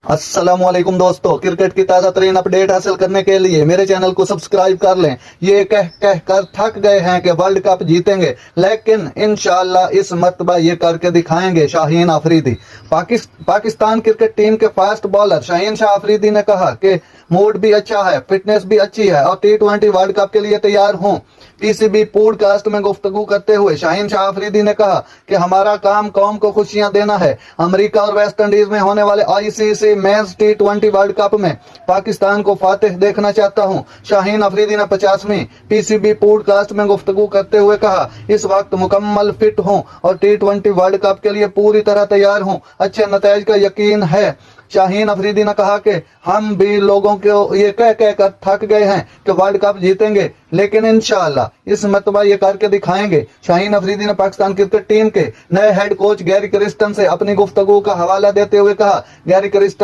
अस्सलामुअलैकुम दोस्तों, क्रिकेट की ताज़ा तरीन अपडेट हासिल करने के लिए मेरे चैनल को सब्सक्राइब कर लें। ये कह कर थक गए हैं कि वर्ल्ड कप जीतेंगे, लेकिन इंशाअल्लाह इस मर्तबा ये करके दिखाएंगे। शाहीन अफरीदी। पाकिस्तान क्रिकेट टीम के फास्ट बॉलर शाहीन शाह अफरीदी ने कहा कि मूड भी अच्छा है, फिटनेस भी अच्छी है और T20 वर्ल्ड कप के लिए तैयार हूं। पीसीबी पॉडकास्ट में गुफ्तगू करते हुए शाहीन शाह अफरीदी ने कहा कि हमारा काम कौम को खुशियां देना है। अमेरिका और वेस्ट इंडीज में होने वाले ICC mains T20 world cup में पाकिस्तान को फातिह देखना चाहता हूं। शाहीन अफरीदी ने 50वीं पीसीबी पॉडकास्ट में गुफ्तगू करते हुए कहा, इस वक्त मुकम्मल फिट हूं और T20 वर्ल्ड कप के लिए पूरी तरह तैयार हूं। अच्छे नतीजे का यकीन है। शाहीन अफरीदी ने कहा कि हम भी लोगों को ये कह कर थक गए हैं कि वर्ल्ड कप जीतेंगे, लेकिन इंशाअल्लाह इस मर्तबा ये करके दिखाएंगे। शाहीन अफरीदी ने पाकिस्तान क्रिकेट टीम के नए हेड कोच गैरी क्रिस्टन से अपनी गुफ्तगू का हवाला देते हुए कहा, गैरी क्रिस्टन